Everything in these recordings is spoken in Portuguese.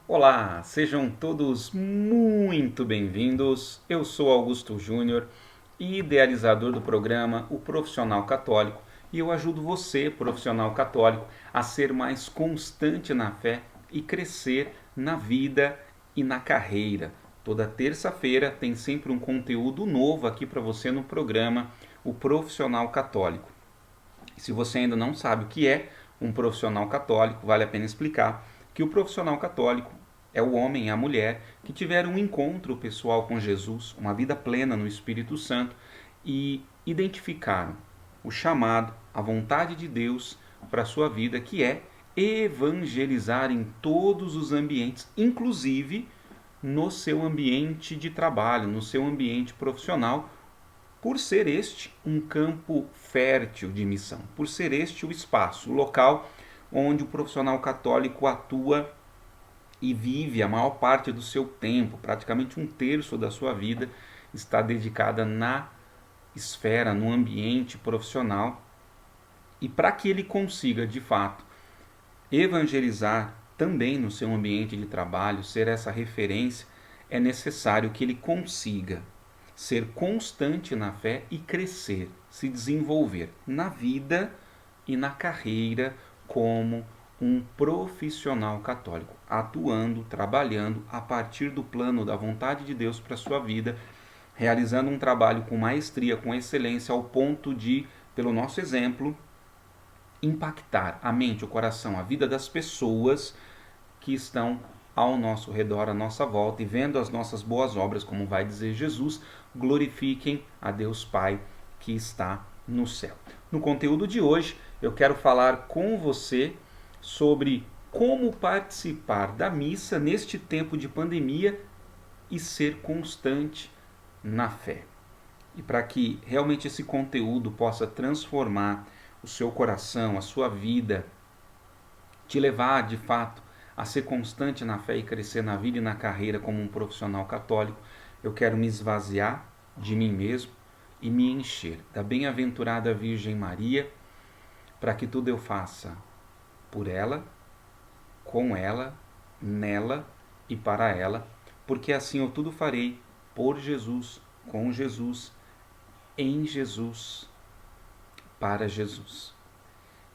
Olá, sejam todos muito bem-vindos. Eu sou Augusto Júnior, idealizador do programa O Profissional Católico, e eu ajudo você, profissional católico, a ser mais constante na fé e crescer na vida e na carreira. Toda terça-feira tem sempre um conteúdo novo aqui para você no programa O Profissional Católico. Se você ainda não sabe o que é um profissional católico, vale a pena explicar que o profissional católico é o homem e a mulher que tiveram um encontro pessoal com Jesus, uma vida plena no Espírito Santo e identificaram o chamado, a vontade de Deus para a sua vida, que é evangelizar em todos os ambientes, inclusive no seu ambiente de trabalho, no seu ambiente profissional, por ser este um campo fértil de missão, por ser este o espaço, o local onde o profissional católico atua e vive a maior parte do seu tempo, praticamente um terço da sua vida está dedicada na esfera, no ambiente profissional. E para que ele consiga, de fato, evangelizar também no seu ambiente de trabalho, ser essa referência, é necessário que ele consiga ser constante na fé e crescer, se desenvolver na vida e na carreira como um profissional católico, atuando, trabalhando a partir do plano da vontade de Deus para a sua vida, realizando um trabalho com maestria, com excelência, ao ponto de, pelo nosso exemplo, impactar a mente, o coração, a vida das pessoas que estão ao nosso redor, à nossa volta, e vendo as nossas boas obras, como vai dizer Jesus, glorifiquem a Deus Pai que está no céu. No conteúdo de hoje, eu quero falar com você sobre como participar da missa neste tempo de pandemia e ser constante na fé. E para que realmente esse conteúdo possa transformar o seu coração, a sua vida, te levar de fato a ser constante na fé e crescer na vida e na carreira como um profissional católico, eu quero me esvaziar de mim mesmo e me encher da bem-aventurada Virgem Maria, para que tudo eu faça por ela, com ela, nela e para ela, porque assim eu tudo farei por Jesus, com Jesus, em Jesus, para Jesus.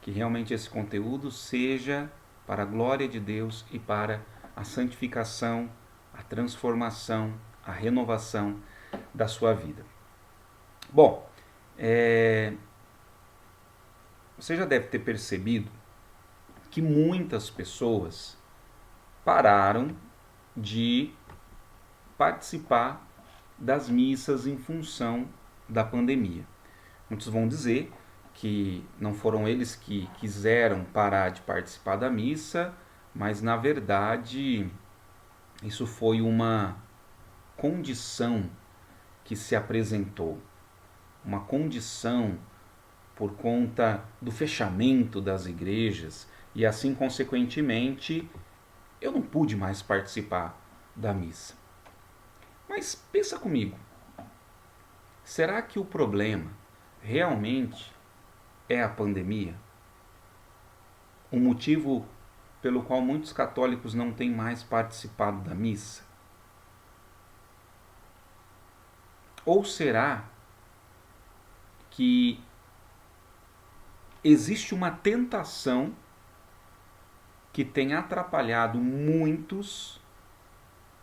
Que realmente esse conteúdo seja para a glória de Deus e para a santificação, a transformação, a renovação da sua vida. Bom, você já deve ter percebido que muitas pessoas pararam de participar das missas em função da pandemia. Muitos vão dizer que não foram eles que quiseram parar de participar da missa, mas na verdade isso foi uma condição que se apresentou, uma condição por conta do fechamento das igrejas e assim consequentemente eu não pude mais participar da missa. Mas pensa comigo, será que o problema realmente é a pandemia? O motivo pelo qual muitos católicos não têm mais participado da missa? Ou será que existe uma tentação que tem atrapalhado muitos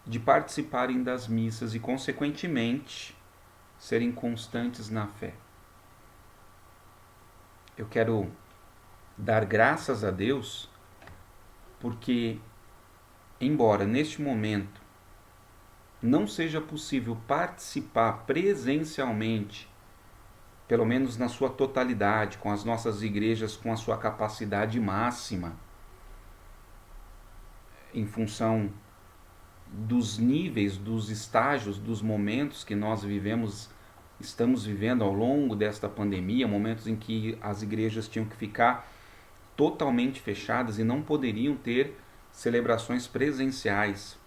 de participarem das missas e, consequentemente, serem constantes na fé? Eu quero dar graças a Deus porque, embora neste momento não seja possível participar presencialmente, pelo menos na sua totalidade, com as nossas igrejas com a sua capacidade máxima, em função dos níveis, dos estágios, dos momentos que nós estamos vivendo ao longo desta pandemia, momentos em que as igrejas tinham que ficar totalmente fechadas e não poderiam ter celebrações presenciais.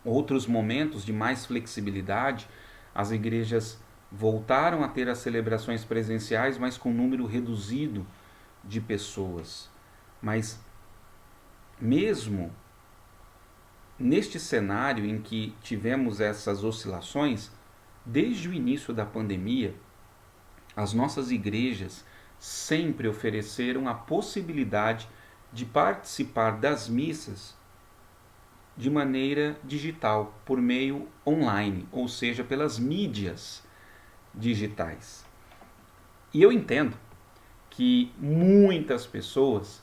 Outros momentos de mais flexibilidade, as igrejas voltaram a ter as celebrações presenciais, mas com um número reduzido de pessoas. Mas mesmo neste cenário em que tivemos essas oscilações, desde o início da pandemia, as nossas igrejas sempre ofereceram a possibilidade de participar das missas de maneira digital, por meio online, ou seja, pelas mídias digitais. E eu entendo que muitas pessoas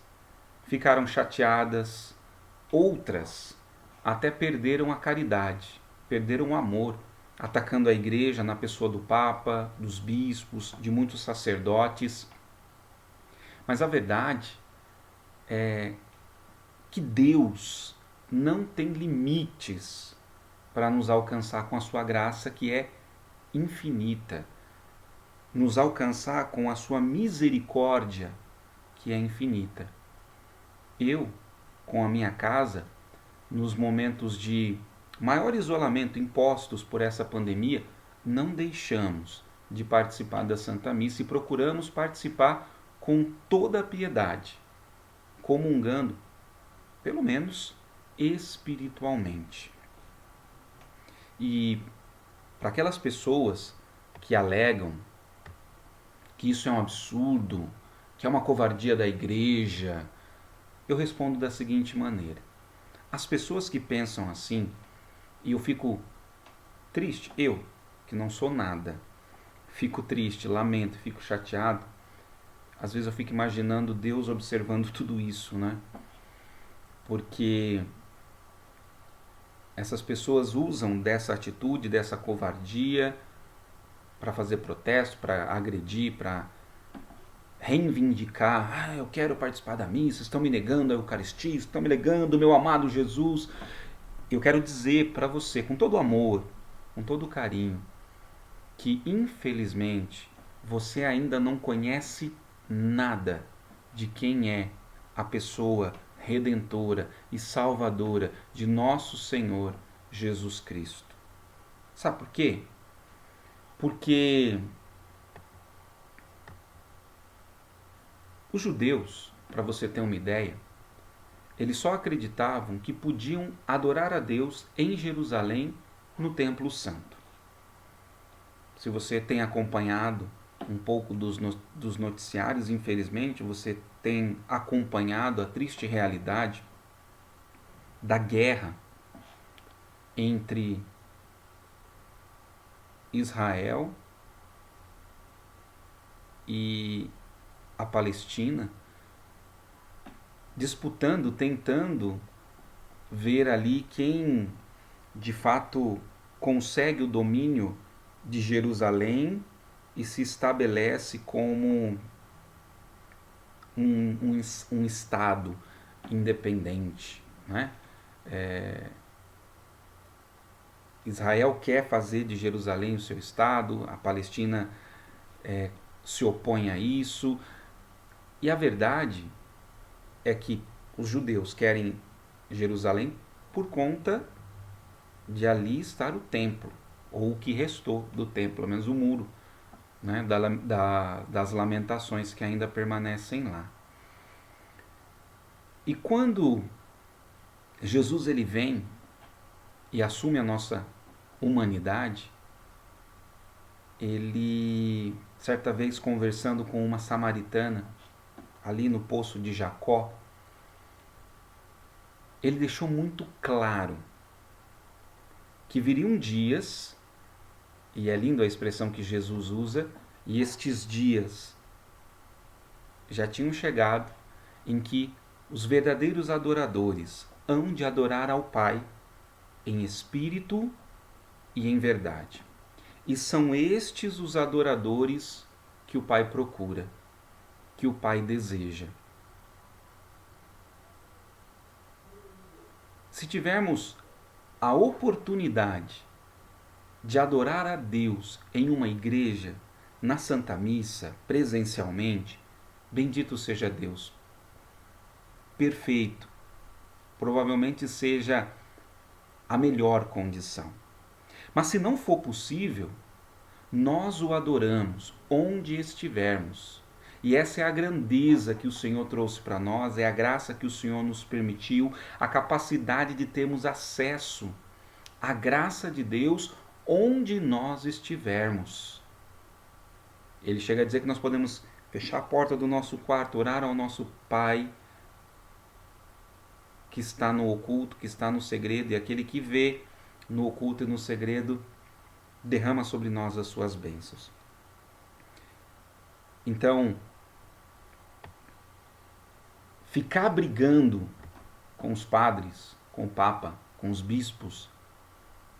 ficaram chateadas, outras até perderam a caridade, perderam o amor, atacando a igreja na pessoa do Papa, dos bispos, de muitos sacerdotes. Mas a verdade é que Deus não tem limites para nos alcançar com a sua graça, que é infinita. Nos alcançar com a sua misericórdia, que é infinita. Eu, com a minha casa, nos momentos de maior isolamento impostos por essa pandemia, não deixamos de participar da Santa Missa e procuramos participar com toda a piedade, comungando, pelo menos espiritualmente. E para aquelas pessoas que alegam que isso é um absurdo, que é uma covardia da igreja, eu respondo da seguinte maneira: as pessoas que pensam assim, e eu fico triste, eu, que não sou nada, fico triste, lamento, fico chateado, às vezes eu fico imaginando Deus observando tudo isso, né? Porque essas pessoas usam dessa atitude, dessa covardia, para fazer protesto, para agredir, para reivindicar. Eu quero participar da missa, estão me negando a Eucaristia, estão me negando o meu amado Jesus. Eu quero dizer para você, com todo amor, com todo carinho, que infelizmente você ainda não conhece nada de quem é a pessoa redentora e salvadora de nosso Senhor Jesus Cristo. Sabe por quê? Porque os judeus, para você ter uma ideia, eles só acreditavam que podiam adorar a Deus em Jerusalém, no Templo Santo. Se você tem acompanhado um pouco dos noticiários, infelizmente, você tem acompanhado a triste realidade da guerra entre Israel e a Palestina, disputando, tentando ver ali quem de fato consegue o domínio de Jerusalém e se estabelece como um Estado independente, né? Israel quer fazer de Jerusalém o seu Estado, a Palestina se opõe a isso, e a verdade é que os judeus querem Jerusalém por conta de ali estar o templo, ou o que restou do templo, pelo menos o muro, né, das lamentações que ainda permanecem lá. E quando Jesus ele vem e assume a nossa humanidade, ele, certa vez conversando com uma samaritana, ali no poço de Jacó, ele deixou muito claro que viriam dias, e é lindo a expressão que Jesus usa, e estes dias já tinham chegado, em que os verdadeiros adoradores hão de adorar ao Pai em espírito e em verdade. E são estes os adoradores que o Pai procura, que o Pai deseja. Se tivermos a oportunidade de adorar a Deus em uma igreja, na Santa Missa, presencialmente, bendito seja Deus. Perfeito. Provavelmente seja a melhor condição. Mas se não for possível, nós o adoramos onde estivermos. E essa é a grandeza que o Senhor trouxe para nós, é a graça que o Senhor nos permitiu, a capacidade de termos acesso à graça de Deus onde nós estivermos. Ele chega a dizer que nós podemos fechar a porta do nosso quarto, orar ao nosso Pai que está no oculto, que está no segredo, e aquele que vê no oculto e no segredo derrama sobre nós as suas bênçãos. Então, ficar brigando com os padres, com o Papa, com os bispos,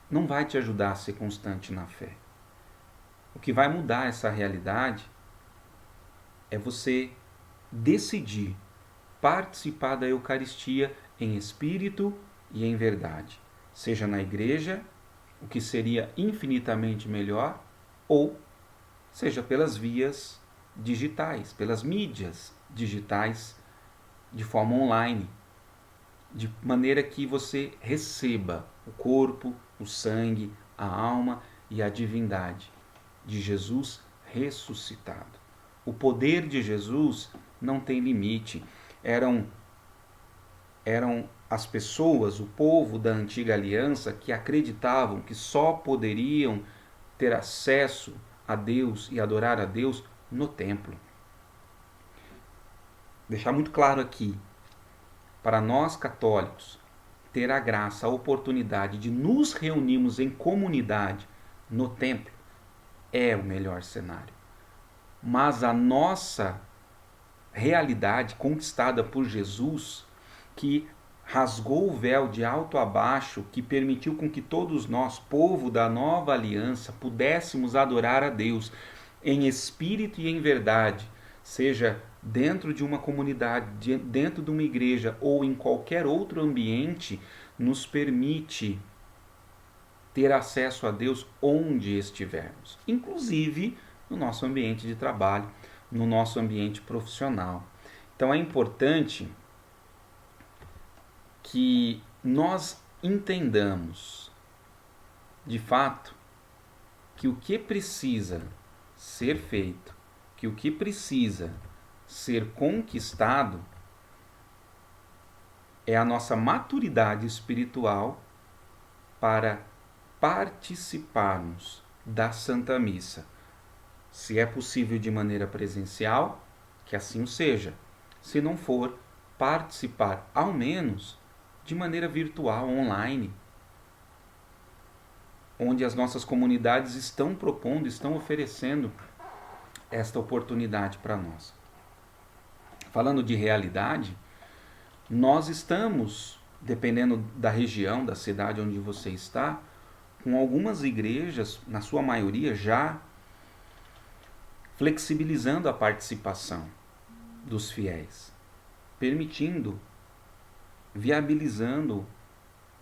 não vai te ajudar a ser constante na fé. O que vai mudar essa realidade é você decidir participar da Eucaristia em espírito e em verdade, seja na igreja, o que seria infinitamente melhor, ou seja pelas vias digitais, pelas mídias digitais, de forma online, de maneira que você receba o corpo, o sangue, a alma e a divindade de Jesus ressuscitado. O poder de Jesus não tem limite. Eram as pessoas, o povo da antiga aliança, que acreditavam que só poderiam ter acesso a Deus e adorar a Deus no templo. Deixar muito claro aqui, para nós católicos, ter a graça, a oportunidade de nos reunirmos em comunidade no templo é o melhor cenário. Mas a nossa realidade conquistada por Jesus, que rasgou o véu de alto a baixo, que permitiu com que todos nós, povo da nova aliança, pudéssemos adorar a Deus em espírito e em verdade, seja dentro de uma comunidade, dentro de uma igreja ou em qualquer outro ambiente, nos permite ter acesso a Deus onde estivermos, inclusive no nosso ambiente de trabalho, no nosso ambiente profissional. Então é importante que nós entendamos, de fato, que o que precisa ser feito, que o que precisa ser conquistado é a nossa maturidade espiritual para participarmos da Santa Missa. Se é possível de maneira presencial, que assim o seja. Se não for, participar ao menos de maneira virtual, online, onde as nossas comunidades estão propondo, estão oferecendo esta oportunidade para nós. Falando de realidade, nós estamos, dependendo da região, da cidade onde você está, com algumas igrejas, na sua maioria, já flexibilizando a participação dos fiéis, permitindo, viabilizando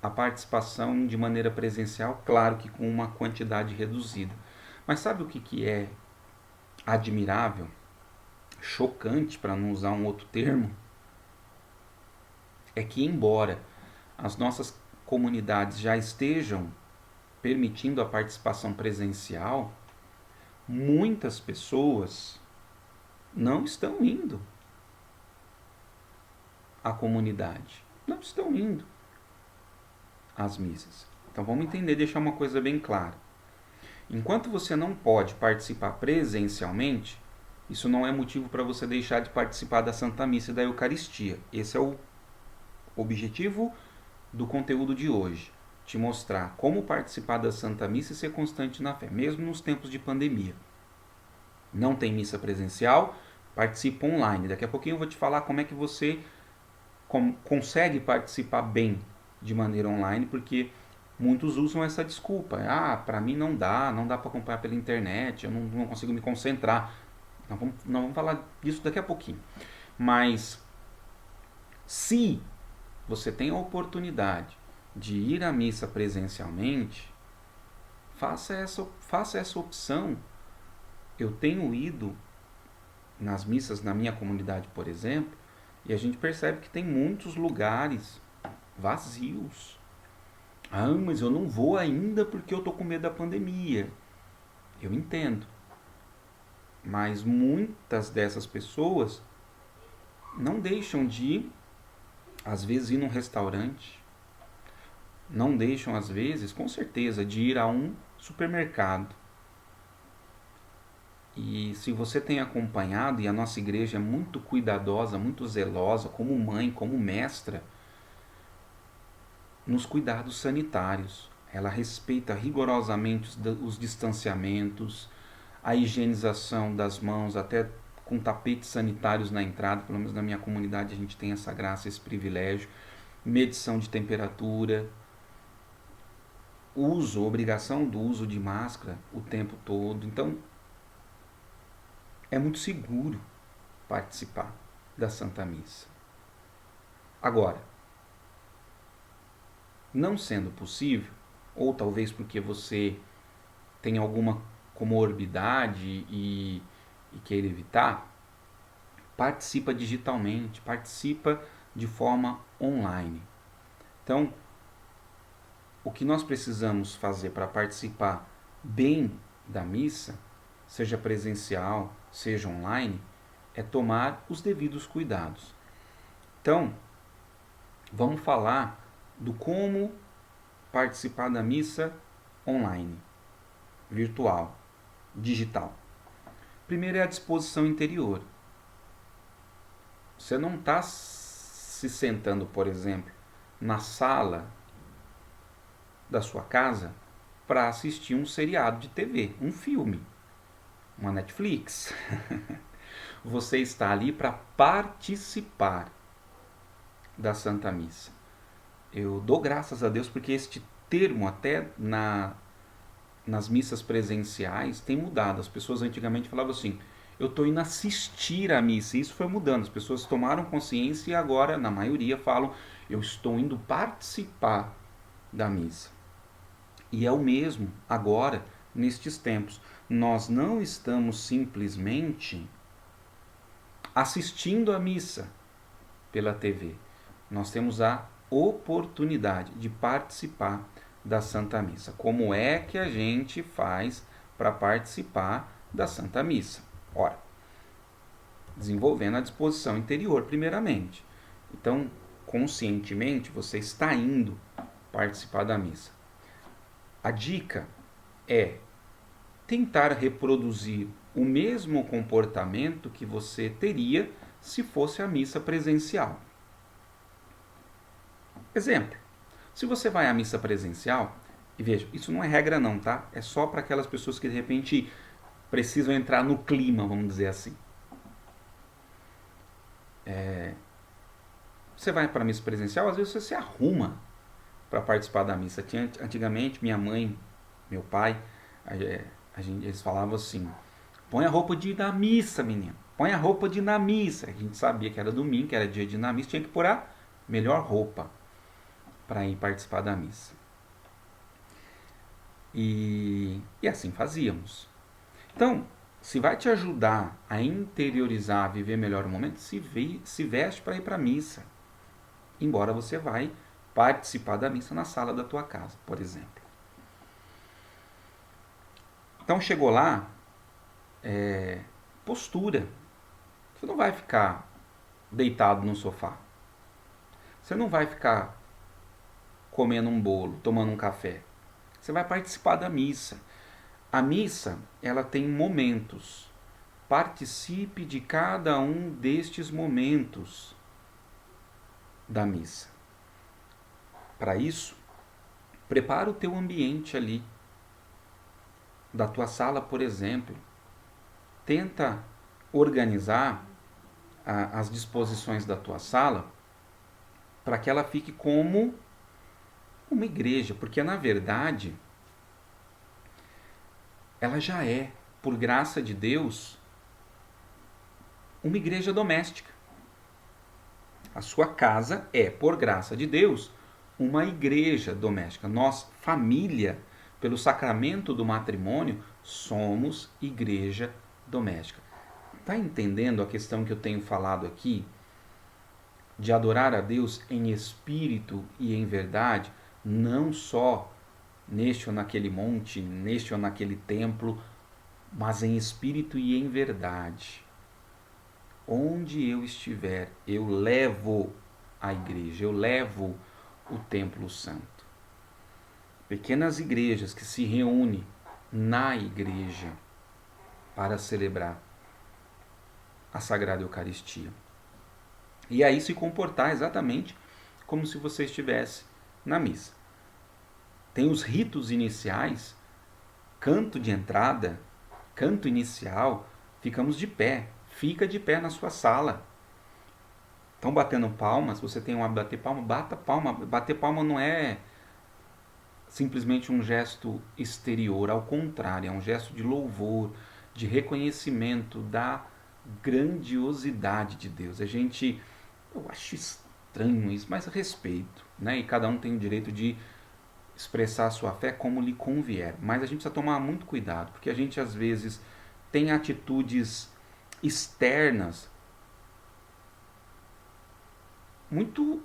a participação de maneira presencial, claro que com uma quantidade reduzida. Mas sabe o que é admirável, chocante, para não usar um outro termo? É que, embora as nossas comunidades já estejam permitindo a participação presencial, muitas pessoas não estão indo à comunidade, não estão indo às missas. Então vamos entender, deixar uma coisa bem clara. Enquanto você não pode participar presencialmente, isso não é motivo para você deixar de participar da Santa Missa e da Eucaristia. Esse é o objetivo do conteúdo de hoje. Te mostrar como participar da Santa Missa e ser constante na fé, mesmo nos tempos de pandemia. Não tem missa presencial, participa online. Daqui a pouquinho eu vou te falar como é que você consegue participar bem de maneira online, porque muitos usam essa desculpa. Para mim não dá para acompanhar pela internet, eu não consigo me concentrar. Nós vamos falar disso daqui a pouquinho. Mas se você tem a oportunidade de ir à missa presencialmente, faça essa opção. Eu tenho ido nas missas na minha comunidade, por exemplo, e a gente percebe que tem muitos lugares vazios. Mas eu não vou ainda porque eu estou com medo da pandemia. Eu entendo. Mas muitas dessas pessoas não deixam de, às vezes, ir num restaurante, não deixam, às vezes, com certeza, de ir a um supermercado. E se você tem acompanhado, e a nossa igreja é muito cuidadosa, muito zelosa, como mãe, como mestra, nos cuidados sanitários. Ela respeita rigorosamente os distanciamentos, a higienização das mãos, até com tapetes sanitários na entrada, pelo menos na minha comunidade a gente tem essa graça, esse privilégio, medição de temperatura, obrigação do uso de máscara o tempo todo. Então, é muito seguro participar da Santa Missa. Agora, não sendo possível, ou talvez porque você tem alguma comorbidade e queira evitar, participa digitalmente, participa de forma online. Então, o que nós precisamos fazer para participar bem da missa, seja presencial, seja online, é tomar os devidos cuidados. Então, vamos falar do como participar da missa online, virtual, digital. Primeiro é a disposição interior. Você não está se sentando, por exemplo, na sala da sua casa para assistir um seriado de TV, um filme, uma Netflix. Você está ali para participar da Santa Missa. Eu dou graças a Deus porque este termo até nas missas presenciais tem mudado. As pessoas antigamente falavam assim, eu estou indo assistir a missa. Isso foi mudando, as pessoas tomaram consciência e agora, na maioria, falam, eu estou indo participar da missa. E é o mesmo agora, nestes tempos. Nós não estamos simplesmente assistindo a missa pela TV. Nós temos a oportunidade de participar da Santa Missa. Como é que a gente faz para participar da Santa Missa? Ora, desenvolvendo a disposição interior primeiramente. Então, conscientemente, você está indo participar da missa. A dica é tentar reproduzir o mesmo comportamento que você teria se fosse a missa presencial. Exemplo, se você vai à missa presencial, e veja, isso não é regra não, tá? É só para aquelas pessoas que de repente precisam entrar no clima, vamos dizer assim. Você vai para a missa presencial, às vezes você se arruma para participar da missa. Antigamente, minha mãe, meu pai, eles falavam assim, põe a roupa de ir na missa, menino. Põe a roupa de ir na missa. A gente sabia que era domingo, que era dia de ir na missa, tinha que pôr a melhor roupa para ir participar da missa. E assim fazíamos. Então, se vai te ajudar a interiorizar, a viver melhor o momento, se veste para ir para a missa. Embora você vai participar da missa na sala da tua casa, por exemplo. Então, chegou lá, postura. Você não vai ficar deitado no sofá. Você não vai ficar comendo um bolo, tomando um café. Você vai participar da missa. A missa, ela tem momentos. Participe de cada um destes momentos da missa. Para isso, prepara o teu ambiente ali, da tua sala, por exemplo. Tenta organizar as disposições da tua sala para que ela fique como uma igreja, porque na verdade ela já é, por graça de Deus, uma igreja doméstica. A sua casa é, por graça de Deus, uma igreja doméstica. Nós, família, pelo sacramento do matrimônio, somos igreja doméstica. Está entendendo a questão que eu tenho falado aqui? De adorar a Deus em espírito e em verdade, não só neste ou naquele monte, neste ou naquele templo, mas em espírito e em verdade. Onde eu estiver, eu levo a igreja, eu levo o templo santo. Pequenas igrejas que se reúnem na igreja para celebrar a Sagrada Eucaristia. E aí se comportar exatamente como se você estivesse na missa. Tem os ritos iniciais, canto de entrada, canto inicial, ficamos de pé. Fica de pé na sua sala. Estão batendo palmas, você tem um hábito de bater palma, bata palma. Bater palma não é simplesmente um gesto exterior, ao contrário, é um gesto de louvor, de reconhecimento da grandiosidade de Deus. Eu acho estranho isso, mas respeito, né? E cada um tem o direito de expressar a sua fé como lhe convier. Mas a gente precisa tomar muito cuidado, porque a gente às vezes tem atitudes externas muito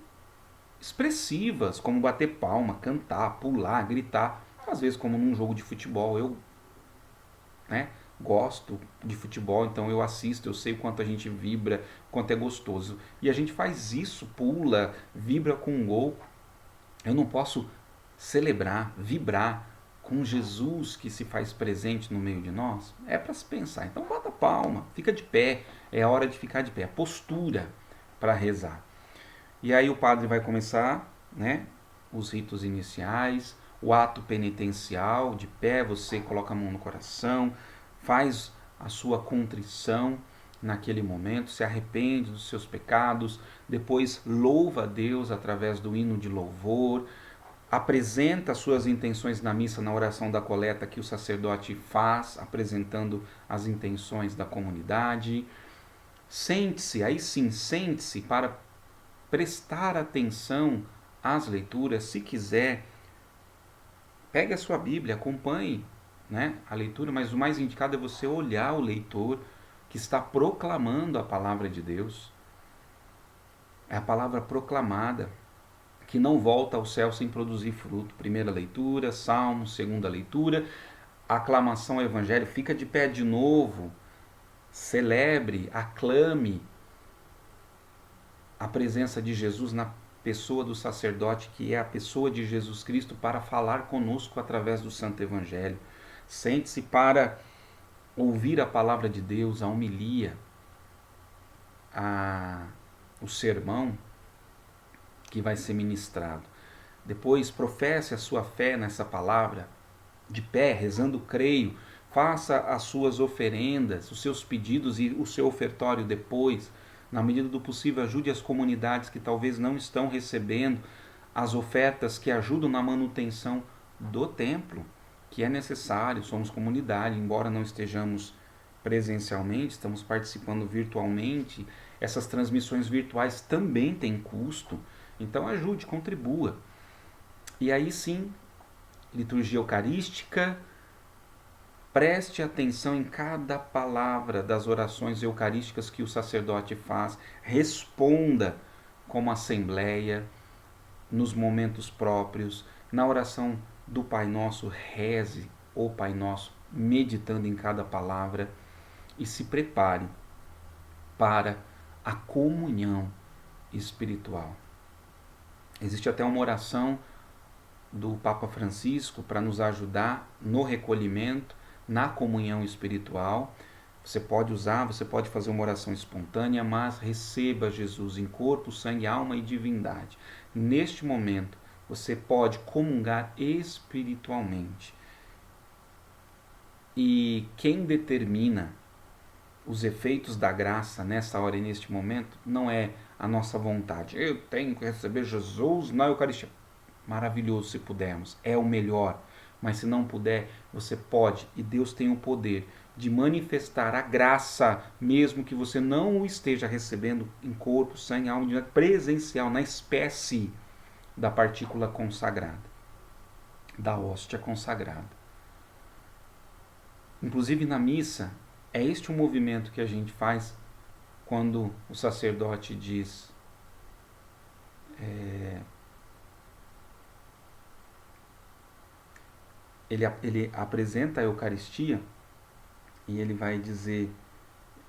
expressivas, como bater palma, cantar, pular, gritar. Às vezes, como num jogo de futebol, eu, né, gosto de futebol, então eu assisto, eu sei o quanto a gente vibra, o quanto é gostoso. E a gente faz isso, pula, vibra com um gol. Eu não posso celebrar, vibrar com Jesus que se faz presente no meio de nós? É para se pensar. Então bota palma, fica de pé, é hora de ficar de pé, a postura para rezar. E aí o padre vai começar, né, os ritos iniciais, o ato penitencial, de pé, você coloca a mão no coração, faz a sua contrição naquele momento, se arrepende dos seus pecados, depois louva a Deus através do hino de louvor, apresenta as suas intenções na missa, na oração da coleta que o sacerdote faz, apresentando as intenções da comunidade. Sente-se, aí sim, sente-se para prestar atenção às leituras. Se quiser, pegue a sua Bíblia, acompanhe, né, a leitura, mas o mais indicado é você olhar o leitor que está proclamando a palavra de Deus. É a palavra proclamada, que não volta ao céu sem produzir fruto. Primeira leitura, salmo, segunda leitura, aclamação ao evangelho, fica de pé de novo, celebre, aclame a presença de Jesus na pessoa do sacerdote, que é a pessoa de Jesus Cristo, para falar conosco através do Santo Evangelho. Sente-se para ouvir a palavra de Deus, a homilia, o sermão que vai ser ministrado. Depois professe a sua fé nessa palavra, de pé, rezando creio, faça as suas oferendas, os seus pedidos e o seu ofertório depois. Na medida do possível, ajude as comunidades que talvez não estão recebendo as ofertas que ajudam na manutenção do templo, que é necessário. Somos comunidade, embora não estejamos presencialmente, estamos participando virtualmente. Essas transmissões virtuais também têm custo, então ajude, contribua. E aí sim, liturgia eucarística, preste atenção em cada palavra das orações eucarísticas que o sacerdote faz, responda como assembleia, nos momentos próprios, na oração do Pai Nosso, reze o Pai Nosso, meditando em cada palavra, e se prepare para a comunhão espiritual. Existe até uma oração do Papa Francisco para nos ajudar no recolhimento, na comunhão espiritual. Você pode fazer uma oração espontânea, mas receba Jesus em corpo, sangue, alma e divindade. Neste momento, você pode comungar espiritualmente. E quem determina os efeitos da graça nessa hora e neste momento não é a nossa vontade. Eu tenho que receber Jesus na Eucaristia. Maravilhoso se pudermos, é o melhor. Mas se não puder, você pode, e Deus tem o poder de manifestar a graça, mesmo que você não o esteja recebendo em corpo, sangue, alma, presencial, na espécie da partícula consagrada, da hóstia consagrada. Inclusive na missa, é este o movimento que a gente faz quando o sacerdote diz ele apresenta a Eucaristia e ele vai dizer: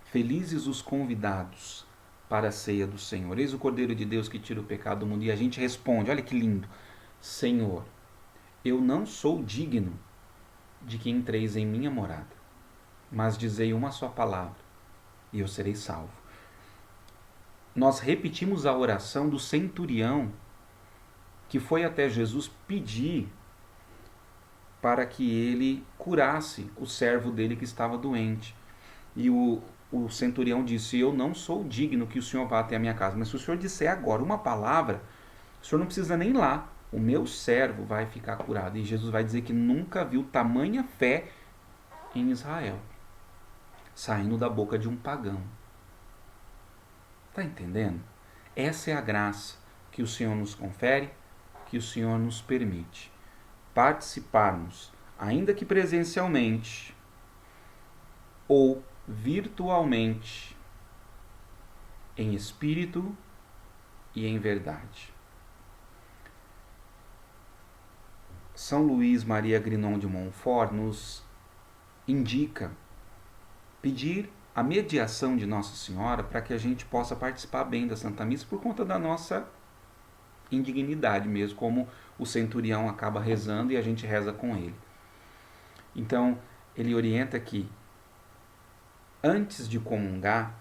felizes os convidados para a ceia do Senhor. Eis o Cordeiro de Deus que tira o pecado do mundo. E a gente responde, olha que lindo: Senhor, eu não sou digno de que entreis em minha morada, mas dizei uma só palavra e eu serei salvo. Nós repetimos a oração do centurião que foi até Jesus pedir para que ele curasse o servo dele que estava doente. E o centurião disse: eu não sou digno que o senhor vá até a minha casa, mas se o senhor disser agora uma palavra, o senhor não precisa nem ir lá, o meu servo vai ficar curado. E Jesus vai dizer que nunca viu tamanha fé em Israel, saindo da boca de um pagão. Está entendendo? Essa é a graça que o Senhor nos confere, que o Senhor nos permite. Participarmos, ainda que presencialmente ou virtualmente, em espírito e em verdade. São Luís Maria Grignon de Montfort nos indica pedir a mediação de Nossa Senhora para que a gente possa participar bem da Santa Missa por conta da nossa indignidade mesmo, como o centurião acaba rezando e a gente reza com ele. Então, ele orienta que antes de comungar,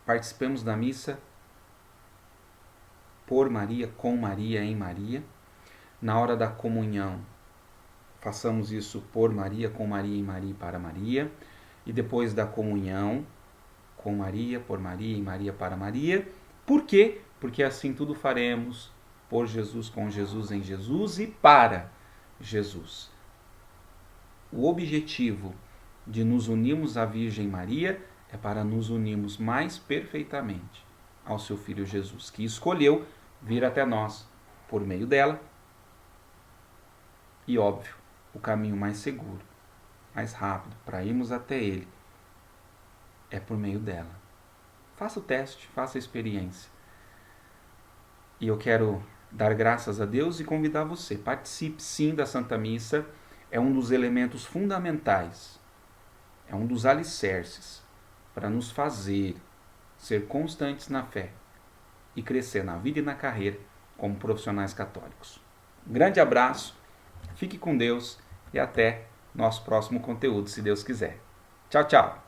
participemos da missa por Maria, com Maria, em Maria. Na hora da comunhão, façamos isso por Maria, com Maria, em Maria e para Maria. E depois da comunhão, com Maria, por Maria, em Maria, para Maria. Por quê? Porque assim tudo faremos por Jesus, com Jesus, em Jesus e para Jesus. O objetivo de nos unirmos à Virgem Maria é para nos unirmos mais perfeitamente ao seu Filho Jesus, que escolheu vir até nós por meio dela. E óbvio, o caminho mais seguro, mais rápido para irmos até Ele é por meio dela. Faça o teste, faça a experiência. E eu quero dar graças a Deus e convidar você. Participe sim da Santa Missa. É um dos elementos fundamentais, é um dos alicerces para nos fazer ser constantes na fé e crescer na vida e na carreira como profissionais católicos. Um grande abraço, fique com Deus e até nosso próximo conteúdo, se Deus quiser. Tchau, tchau!